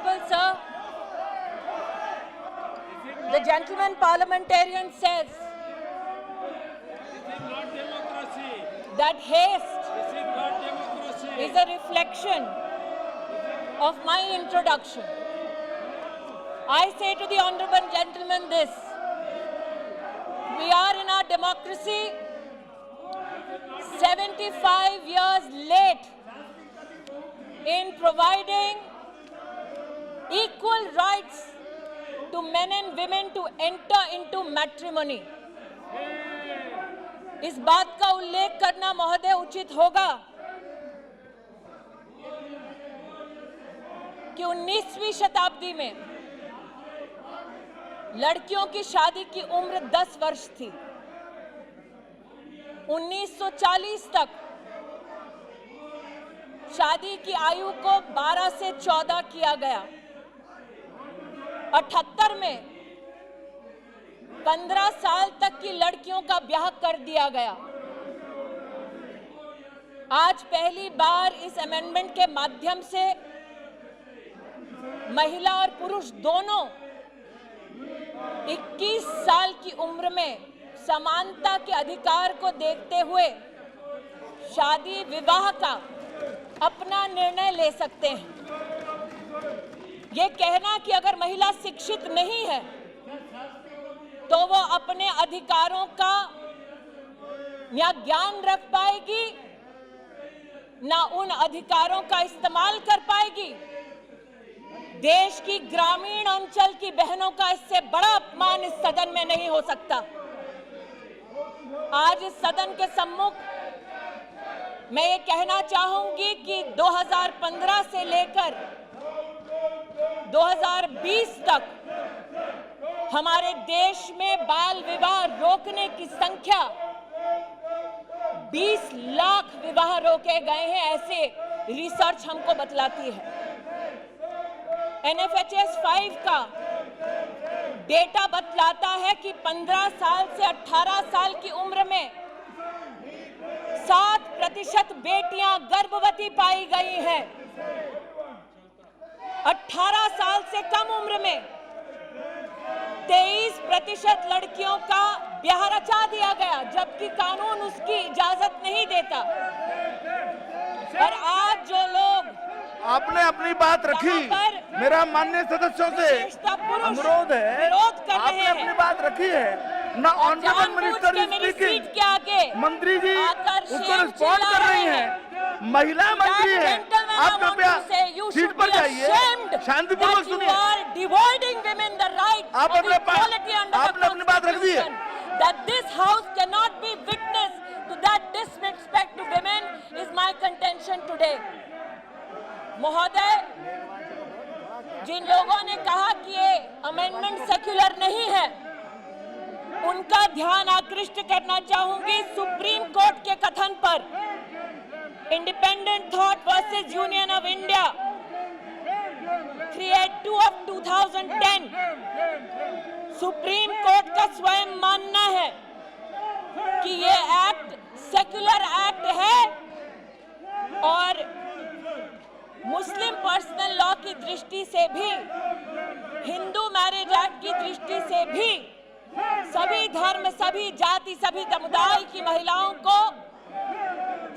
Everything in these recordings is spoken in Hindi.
Honorable Sir, the gentleman parliamentarian says that haste is a reflection of my introduction. I say to the honorable gentleman this: we are in our democracy 75 years late in providing equal rights to men and women to enter into matrimony. इस बात का उल्लेख करना महोदय उचित होगा कि 19वीं शताब्दी में लड़कियों की शादी की उम्र 10 वर्ष थी। 1940 तक शादी की आयु को 12 से 14 किया गया। 78 में 15 साल तक की लड़कियों का ब्याह कर दिया गया। आज पहली बार इस अमेंडमेंट के माध्यम से महिला और पुरुष दोनों 21 साल की उम्र में समानता के अधिकार को देखते हुए शादी विवाह का अपना निर्णय ले सकते हैं। ये कहना कि अगर महिला शिक्षित नहीं है तो वो अपने अधिकारों का ना ज्ञान रख पाएगी, ना उन अधिकारों का इस्तेमाल कर पाएगी, देश की ग्रामीण अंचल की बहनों का इससे बड़ा अपमान इस सदन में नहीं हो सकता। आज इस सदन के सम्मुख मैं ये कहना चाहूंगी कि 2015 से लेकर 2020 तक हमारे देश में बाल विवाह रोकने की संख्या 20 लाख विवाह रोके गए हैं, ऐसे रिसर्च हमको बतलाती है। NFHS 5 का डेटा बतलाता है कि 15 साल से 18 साल की उम्र में 7% बेटियां गर्भवती पाई गई हैं। 18 साल से कम उम्र में 23% लड़कियों का ब्याह रचा दिया गया, जबकि कानून उसकी इजाजत नहीं देता। और आज जो लोग आपने अपनी बात रखी, मेरा माननीय सदस्यों से अनुरोध है, आपने अपनी बात रखी है ना। ऑनरेबल मिनिस्टर स्पीकिंग, मंत्री जी उसको रिस्पॉन्ड कर रही हैं, महिला मंत्री है, आप कृपया सीट पर जाइए, शांतिपूर्वक सुनिए। आपने अपनी बात रख दी है। That this house cannot be witness to that disrespect to women is my contention today. महोदय, जिन लोगों ने कहा कि ये अमेंडमेंट सेक्युलर नहीं है, उनका ध्यान आकृष्ट करना चाहूंगी सुप्रीम कोर्ट के कथन पर। Independent thought versus union of India 382 of 2010, supreme court का स्वयं मानना है कि ये एक्ट सेक्युलर एक्ट है और मुस्लिम पर्सनल लॉ की दृष्टि से भी, हिंदू मैरिज एक्ट की दृष्टि से भी सभी धर्म, सभी जाति, सभी समुदाय की महिलाओं को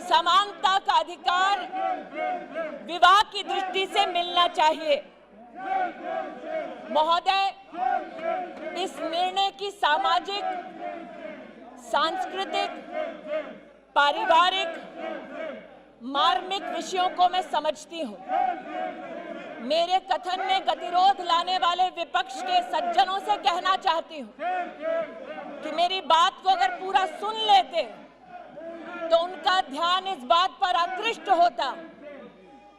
समानता का अधिकार विवाह की दृष्टि से मिलना चाहिए। महोदय, इस निर्णय की सामाजिक, सांस्कृतिक, पारिवारिक, मार्मिक विषयों को मैं समझती हूं। मेरे कथन में गतिरोध लाने वाले विपक्ष के सज्जनों से कहना चाहती हूं कि मेरी बात को अगर पूरा सुन लेते तो उनका ध्यान इस बात पर आकृष्ट होता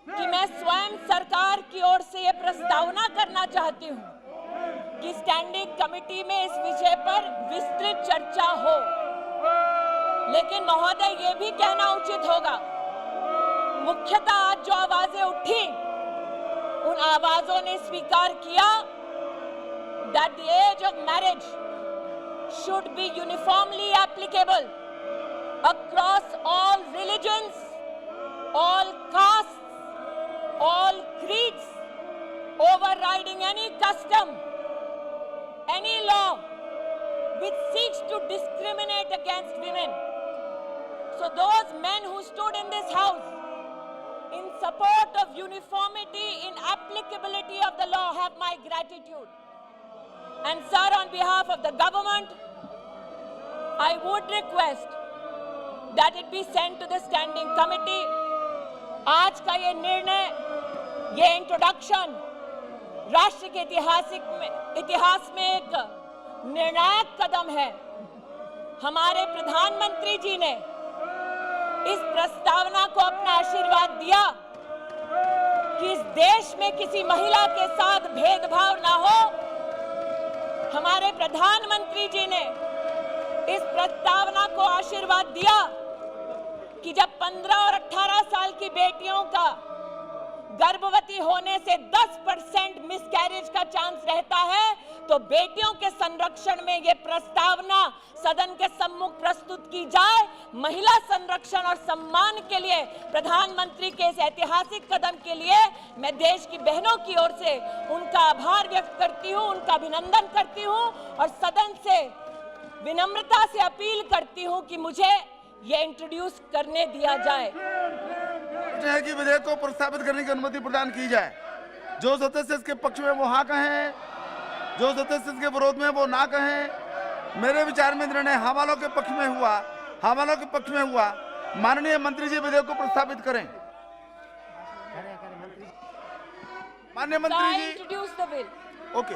कि मैं स्वयं सरकार की ओर से यह प्रस्तावना करना चाहती हूं कि स्टैंडिंग कमेटी में इस विषय पर विस्तृत चर्चा हो। लेकिन महोदय, ये भी कहना उचित होगा, मुख्यतः आज जो आवाजें उठी, उन आवाजों ने स्वीकार किया that the age of marriage should be uniformly applicable across all religions, all castes, all creeds, over overriding any custom, any law which seeks to discriminate against women. So those men who stood in this house in support of uniformity in applicability of the law have my gratitude. And sir, on behalf of the government, I would request that it be sent to the standing committee. आज का ये निर्णय, ये इंट्रोडक्शन राष्ट्र के इतिहास में एक निर्णायक कदम है। हमारे प्रधानमंत्री जी ने इस प्रस्तावना को अपना आशीर्वाद दिया कि इस देश में किसी महिला के साथ भेदभाव ना हो। हमारे प्रधानमंत्री जी ने इस प्रस्तावना को आशीर्वाद दिया कि जब 15 और 18 साल की बेटियों का गर्भवती होने से 10% मिसकैरेज का चांस रहता है, तो बेटियों के संरक्षण में ये प्रस्तावना सदन के सम्मुख प्रस्तुत की जाए। महिला संरक्षण और सम्मान के लिए प्रधानमंत्री के इस ऐतिहासिक कदम के लिए मैं देश की बहनों की ओर से उनका आभार व्यक्त करती हूं, उनका अभिनंदन करती हूं और सदन से विनम्रता से अपील करती हूं कि मुझे ये इंट्रोड्यूस करने दिया जाए है कि विधेयक को प्रस्तावित करने की अनुमति प्रदान की जाए। जो सदस्य इसके पक्ष में वो हाँ कहें, जो सदस्य इसके विरोध में वो ना कहें। मेरे विचार में निर्णय हाँ वालों के पक्ष में हुआ, हाँ वालों के पक्ष में हुआ। माननीय मंत्री जी विधेयक को प्रस्तावित करें। माननीय मंत्री जी, इंट्रोड्यूस द बिल। ओके।